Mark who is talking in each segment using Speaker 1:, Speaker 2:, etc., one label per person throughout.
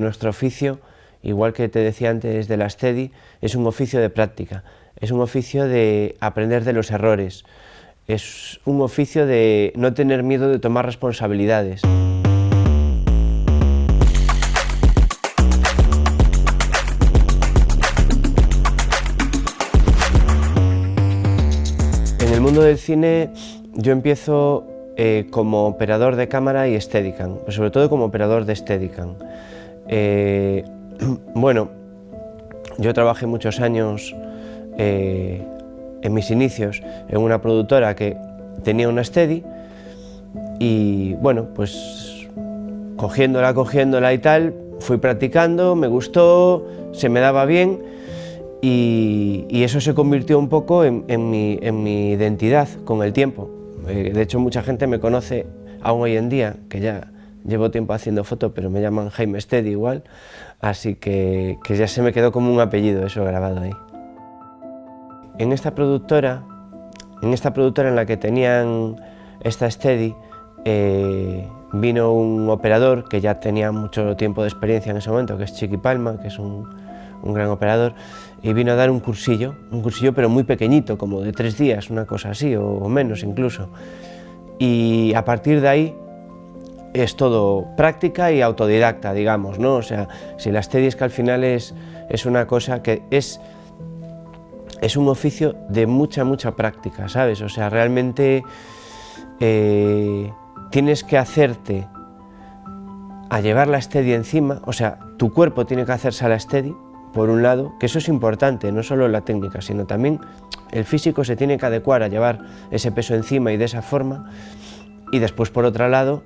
Speaker 1: Nuestro oficio, igual que te decía antes de la Steady, es un oficio de práctica, es un oficio de aprender de los errores, es un oficio de no tener miedo de tomar responsabilidades. En el mundo del cine yo empiezo como operador de cámara y Steadicam, pero sobre todo como operador de Steadicam. Bueno, yo trabajé muchos años en mis inicios en una productora que tenía una Steady y bueno, pues cogiéndola y tal, fui practicando, me gustó, se me daba bien y eso se convirtió un poco en mi identidad con el tiempo. De hecho, mucha gente me conoce aún hoy en día, que ya llevo tiempo haciendo fotos, pero me llaman Jaime Steady igual, así que ya se me quedó como un apellido eso grabado ahí. En esta productora en la que tenían esta Steady, vino un operador que ya tenía mucho tiempo de experiencia en ese momento, que es Chiqui Palma, que es un gran operador, y vino a dar un cursillo pero muy pequeñito, como de 3 días, una cosa así, o menos incluso. Y a partir de ahí es todo práctica y autodidacta, digamos, ¿no? O sea, si la Steady es que al final es una cosa que es un oficio de mucha práctica, ¿sabes? O sea, realmente tienes que hacerte a llevar la Steady encima, o sea, tu cuerpo tiene que hacerse a la Steady, por un lado, que eso es importante, no solo la técnica, sino también el físico se tiene que adecuar a llevar ese peso encima y de esa forma, y después por otro lado,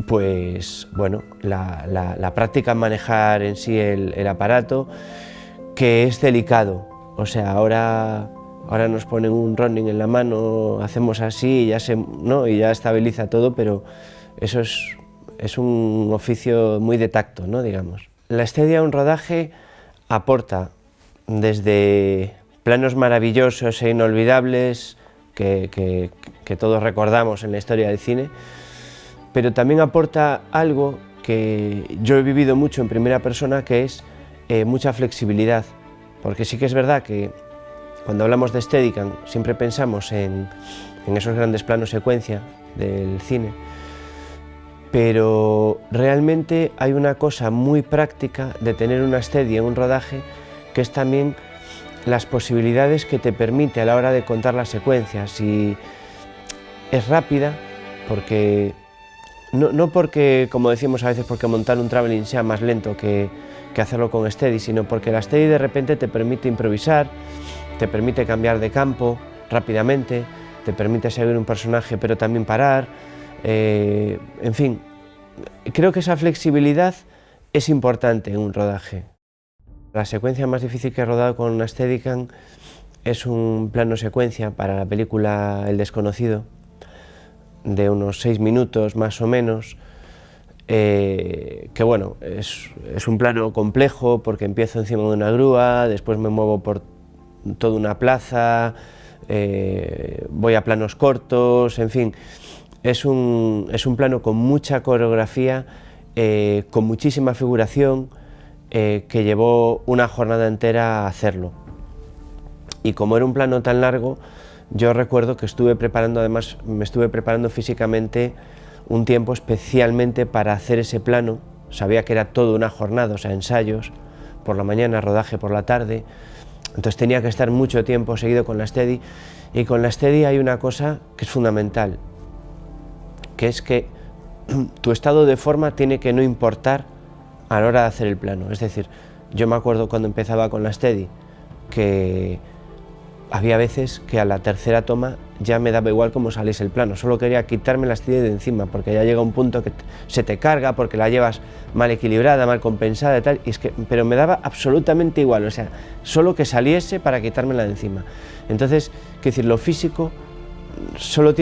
Speaker 1: pues bueno, la práctica en manejar en sí el aparato, que es delicado. O sea, ahora nos ponen un running en la mano, hacemos así y ya estabiliza todo, pero eso es un oficio muy de tacto, ¿no? Digamos. La Steady a un rodaje aporta desde planos maravillosos e inolvidables que todos recordamos en la historia del cine, pero también aporta algo que yo he vivido mucho en primera persona, que es mucha flexibilidad. Porque sí que es verdad que cuando hablamos de Steadicam siempre pensamos en esos grandes planos secuencia del cine, pero realmente hay una cosa muy práctica de tener una Steady en un rodaje, que es también las posibilidades que te permite a la hora de contar las secuencias. Y es rápida, porque no porque, como decimos a veces, porque montar un traveling sea más lento que hacerlo con Steady, sino porque la Steady de repente te permite improvisar, te permite cambiar de campo rápidamente, te permite seguir un personaje pero también parar, en fin, creo que esa flexibilidad es importante en un rodaje. La secuencia más difícil que he rodado con una Steadicam es un plano secuencia para la película El desconocido, de unos 6 minutos más o menos, que bueno, es un plano complejo porque empiezo encima de una grúa, después me muevo por toda una plaza, voy a planos cortos, en fin, es un plano con mucha coreografía, con muchísima figuración, que llevó una jornada entera a hacerlo. Y como era un plano tan largo, yo recuerdo que me estuve preparando físicamente un tiempo especialmente para hacer ese plano. Sabía que era toda una jornada, o sea, ensayos por la mañana, rodaje por la tarde, entonces tenía que estar mucho tiempo seguido con la Steady, y con la Steady hay una cosa que es fundamental, que es que tu estado de forma tiene que no importar a la hora de hacer el plano. Es decir, yo me acuerdo cuando empezaba con la Steady que había veces que a la tercera toma ya me daba igual cómo saliese el plano, solo quería quitarme la Steady de encima, porque ya llega un punto que se te carga porque la llevas mal equilibrada, mal compensada y tal, pero me daba absolutamente igual, o sea, solo que saliese para quitármela de encima. Entonces, quiero decir, lo físico solo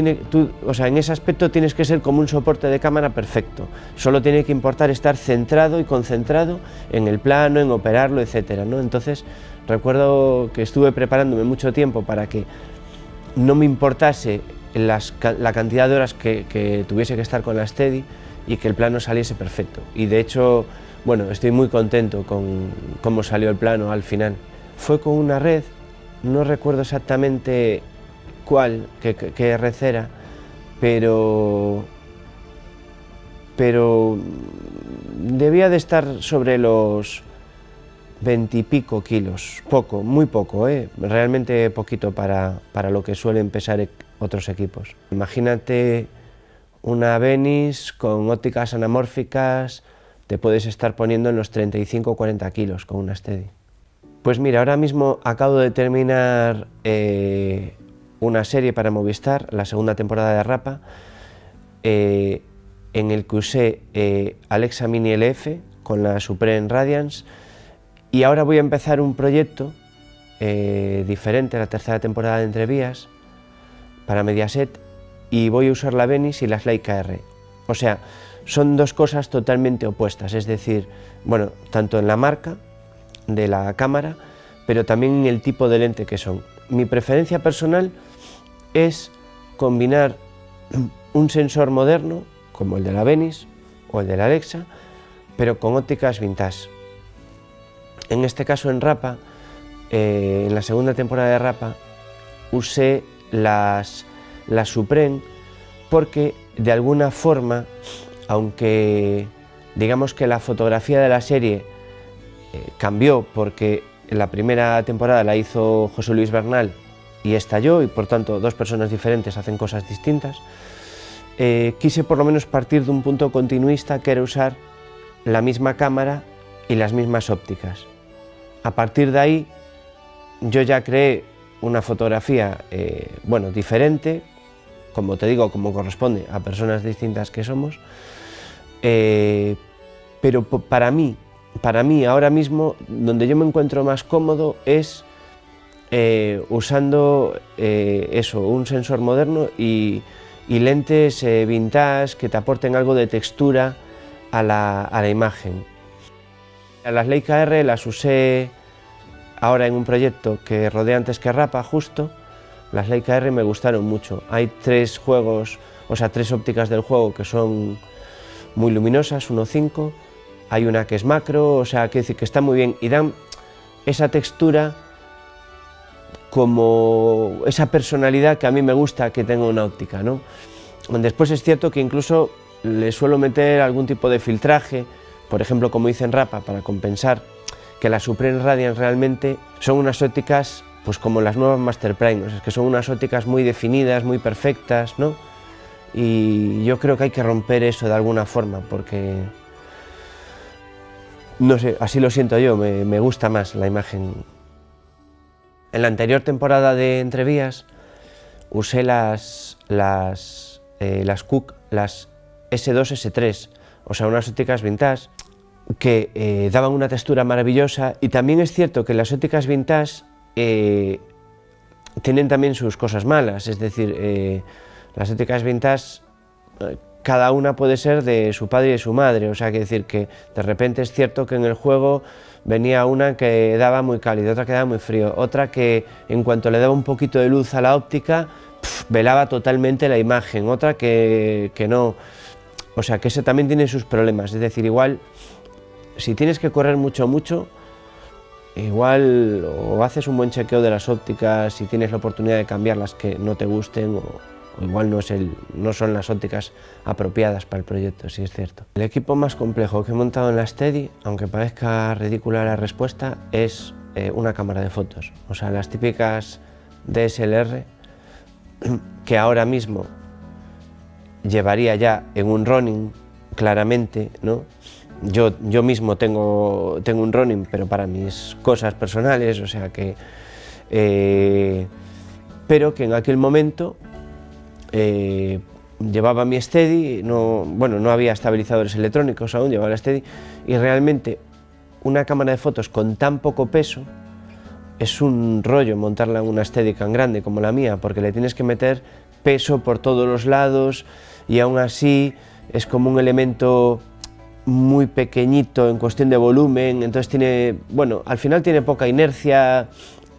Speaker 1: o sea, en ese aspecto tienes que ser como un soporte de cámara perfecto, solo tiene que importar estar centrado y concentrado en el plano, en operarlo, etcétera, ¿no? Entonces, recuerdo que estuve preparándome mucho tiempo para que no me importase la cantidad de horas que tuviese que estar con la Steady y que el plano saliese perfecto. Y de hecho, bueno, estoy muy contento con cómo salió el plano al final. Fue con una red, no recuerdo exactamente cuál, qué red era, pero debía de estar sobre los 20 y pico kilos, poco, muy poco, realmente poquito para lo que suelen pesar otros equipos. Imagínate una Venice con ópticas anamórficas, te puedes estar poniendo en los 35 o 40 kilos con una Steady. Pues mira, ahora mismo acabo de terminar una serie para Movistar, la segunda temporada de Rapa, en el que usé Alexa Mini LF con la Supreme Radiance, y ahora voy a empezar un proyecto diferente, la tercera temporada de Entrevías, para Mediaset, y voy a usar la Venice y las Leica R. O sea, son dos cosas totalmente opuestas, es decir, bueno, tanto en la marca de la cámara, pero también en el tipo de lente que son. Mi preferencia personal es combinar un sensor moderno, como el de la Venice o el de la Alexa, pero con ópticas vintage. En este caso en Rapa, en la segunda temporada de Rapa, usé las Supreme porque de alguna forma, aunque digamos que la fotografía de la serie cambió porque en la primera temporada la hizo José Luis Bernal y estalló, y por tanto dos personas diferentes hacen cosas distintas, quise por lo menos partir de un punto continuista, que era usar la misma cámara y las mismas ópticas. A partir de ahí yo ya creé una fotografía bueno, diferente, como te digo, como corresponde a personas distintas que somos, pero para mí ahora mismo donde yo me encuentro más cómodo es usando eso, un sensor moderno y lentes vintage que te aporten algo de textura a la imagen. Las Leica R las usé ahora en un proyecto que rodé antes que Rapa, justo. Las Leica R me gustaron mucho. Hay tres juegos, o sea, tres ópticas del juego que son muy luminosas, 1.5. Hay una que es macro, o sea, quiere decir que está muy bien y dan esa textura, como esa personalidad que a mí me gusta que tenga una óptica, ¿no? Después es cierto que incluso le suelo meter algún tipo de filtraje, por ejemplo, como hice en Rapa, para compensar que las Supreme Radiance realmente son unas ópticas pues como las nuevas Master Prime, es que son unas ópticas muy definidas, muy perfectas, ¿no? Y yo creo que hay que romper eso de alguna forma, porque no sé, así lo siento yo, me gusta más la imagen. En la anterior temporada de Entrevías usé las Cooke, las S2, S3, o sea, unas ópticas vintage que daban una textura maravillosa, y también es cierto que las ópticas vintage tienen también sus cosas malas, es decir, las ópticas vintage cada una puede ser de su padre y de su madre, o sea, que decir que de repente es cierto que en el juego venía una que daba muy cálido, otra que daba muy frío, otra que en cuanto le daba un poquito de luz a la óptica, velaba totalmente la imagen, otra que no, o sea, que eso también tiene sus problemas, es decir, igual si tienes que correr mucho, igual o haces un buen chequeo de las ópticas si tienes la oportunidad de cambiar las que no te gusten, o igual no son las ópticas apropiadas para el proyecto, sí es cierto. El equipo más complejo que he montado en la Steady, aunque parezca ridícula la respuesta, es una cámara de fotos. O sea, las típicas DSLR que ahora mismo llevaría ya en un Ronin, claramente, ¿no? Yo mismo tengo un Ronin, pero para mis cosas personales, o sea que... pero que en aquel momento llevaba mi Steady, no había estabilizadores electrónicos aún, llevaba la Steady, y realmente una cámara de fotos con tan poco peso es un rollo montarla en una Steady tan grande como la mía, porque le tienes que meter peso por todos los lados y aún así es como un elemento muy pequeñito en cuestión de volumen, entonces tiene, bueno, al final tiene poca inercia,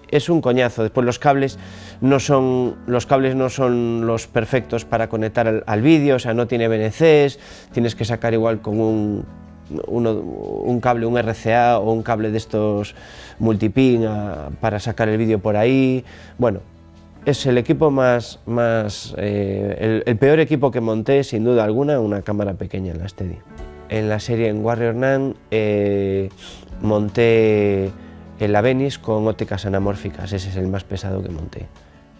Speaker 1: es un coñazo. Después los cables no son los perfectos para conectar al vídeo, o sea, no tiene BNCs, tienes que sacar igual con un un cable, un RCA o un cable de estos multipin para sacar el vídeo por ahí. Bueno, es el equipo el peor equipo que monté, sin duda alguna, una cámara pequeña en la Steady. En la serie en Warrior Nun monté el Abenis con ópticas anamórficas, ese es el más pesado que monté,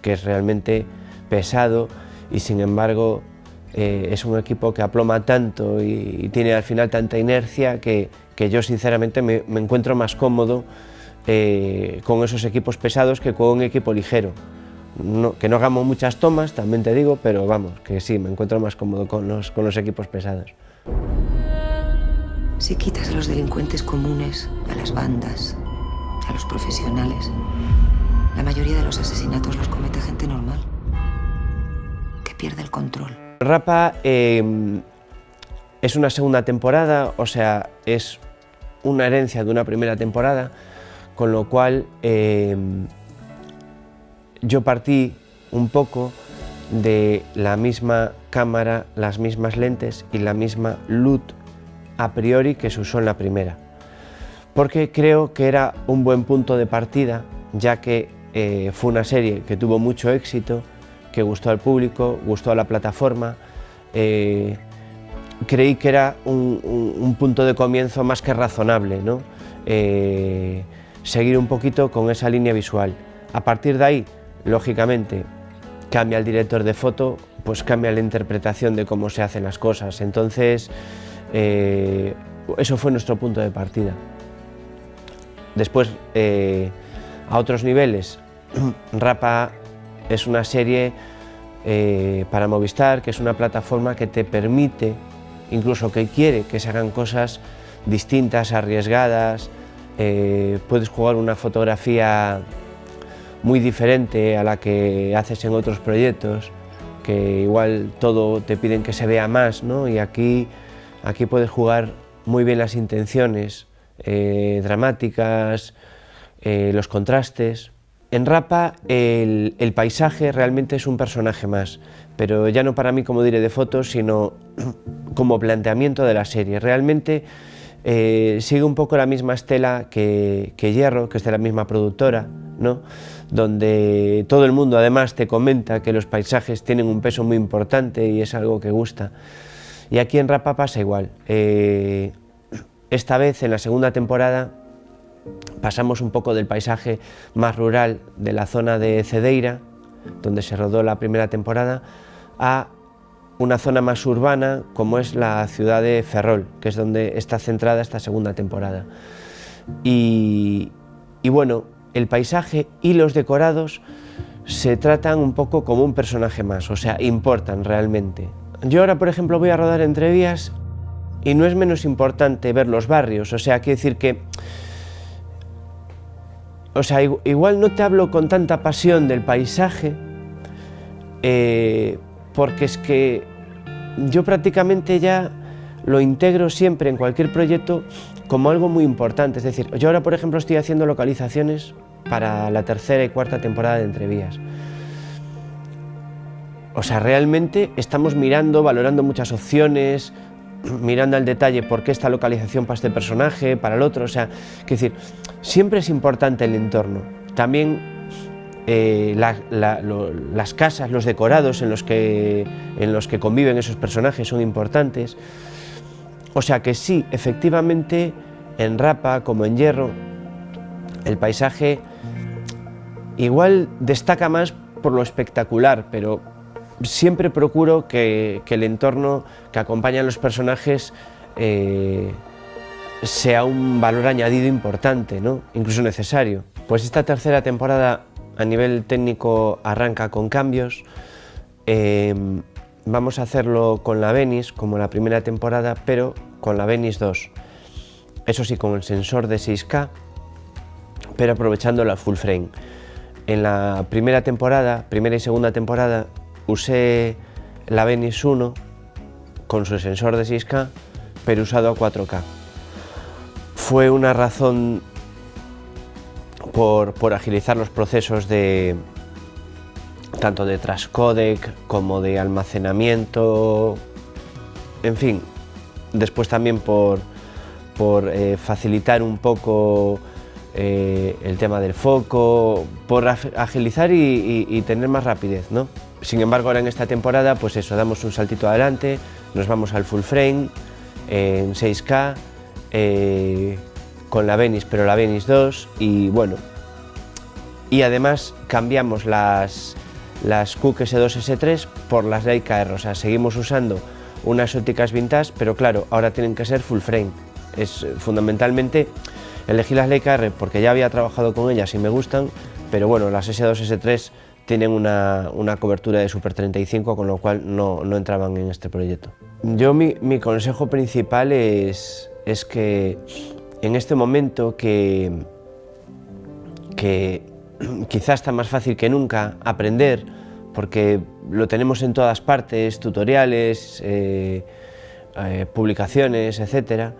Speaker 1: que es realmente pesado y sin embargo es un equipo que aploma tanto y tiene al final tanta inercia que yo sinceramente me encuentro más cómodo con esos equipos pesados que con un equipo ligero. Que no hagamos muchas tomas, también te digo, pero vamos, que sí, me encuentro más cómodo con los equipos pesados.
Speaker 2: Si quitas a los delincuentes comunes, a las bandas, a los profesionales, la mayoría de los asesinatos los comete gente normal, que pierde el control.
Speaker 1: Rapa es una segunda temporada, o sea, es una herencia de una primera temporada, con lo cual yo partí un poco de la misma cámara, las mismas lentes y la misma luz a priori que se usó en la primera, porque creo que era un buen punto de partida, ya que fue una serie que tuvo mucho éxito, que gustó al público, gustó a la plataforma. Creí que era un punto de comienzo más que razonable, ¿no? Seguir un poquito con esa línea visual. A partir de ahí, lógicamente, cambia el director de foto, pues cambia la interpretación de cómo se hacen las cosas. Entonces, eso fue nuestro punto de partida. Después, a otros niveles, Rapa es una serie para Movistar, que es una plataforma que te permite, incluso que quiere que se hagan cosas distintas, arriesgadas, puedes jugar una fotografía muy diferente a la que haces en otros proyectos, que igual todo te piden que se vea más, ¿no? Y aquí puedes jugar muy bien las intenciones dramáticas, los contrastes. En Rapa el paisaje realmente es un personaje más, pero ya no para mí como director de fotos, sino como planteamiento de la serie. Realmente sigue un poco la misma estela que Hierro, que es de la misma productora, ¿no? Donde todo el mundo además te comenta que los paisajes tienen un peso muy importante y es algo que gusta. Y aquí en Rapa pasa igual. Esta vez, en la segunda temporada, pasamos un poco del paisaje más rural de la zona de Cedeira, donde se rodó la primera temporada, a una zona más urbana como es la ciudad de Ferrol, que es donde está centrada esta segunda temporada. Y bueno, el paisaje y los decorados se tratan un poco como un personaje más, o sea, importan realmente. Yo ahora, por ejemplo, voy a rodar Entrevías y no es menos importante ver los barrios, o sea, quiero decir que igual no te hablo con tanta pasión del paisaje, porque es que yo prácticamente ya lo integro siempre en cualquier proyecto como algo muy importante. Es decir, yo ahora, por ejemplo, estoy haciendo localizaciones para la tercera y cuarta temporada de Entrevías. O sea, realmente estamos mirando, valorando muchas opciones, mirando al detalle por qué esta localización para este personaje, para el otro. O sea, quiero decir, siempre es importante el entorno. También las casas, los decorados en los que conviven esos personajes son importantes. O sea que sí, efectivamente, en Rapa como en Hierro, el paisaje igual destaca más por lo espectacular, pero siempre procuro que el entorno que acompaña a los personajes sea un valor añadido importante, ¿no? Incluso necesario. Pues esta tercera temporada a nivel técnico arranca con cambios. Vamos a hacerlo con la Abenis como la primera temporada, pero con la Abenis 2. Eso sí, con el sensor de 6K, pero aprovechando la full frame. En la primera y segunda temporada, usé la Abenis 1 con su sensor de 6K, pero usado a 4K. Fue una razón por agilizar los procesos tanto de transcodec como de almacenamiento, en fin. Después también por por facilitar un poco el tema del foco, por agilizar y tener más rapidez, ¿no? Sin embargo, ahora en esta temporada, pues eso, damos un saltito adelante, nos vamos al full frame, en 6K, con la Venice, pero la Venice 2, y bueno, y además cambiamos las Cooke S2, S3 por las Leica R, o sea, seguimos usando unas ópticas vintage, pero claro, ahora tienen que ser full frame. Es fundamentalmente elegí las Leica R porque ya había trabajado con ellas y me gustan, pero bueno, las S2, S3 tienen una cobertura de Super 35, con lo cual no entraban en este proyecto. Yo mi consejo principal es que en este momento que quizás está más fácil que nunca aprender, porque lo tenemos en todas partes, tutoriales, publicaciones, etcétera,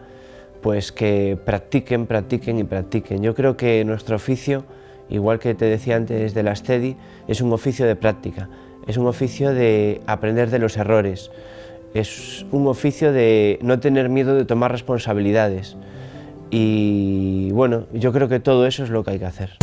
Speaker 1: pues que practiquen, practiquen y practiquen. Yo creo que nuestro oficio, igual que te decía antes de la Steady, es un oficio de práctica, es un oficio de aprender de los errores, es un oficio de no tener miedo de tomar responsabilidades y bueno, yo creo que todo eso es lo que hay que hacer.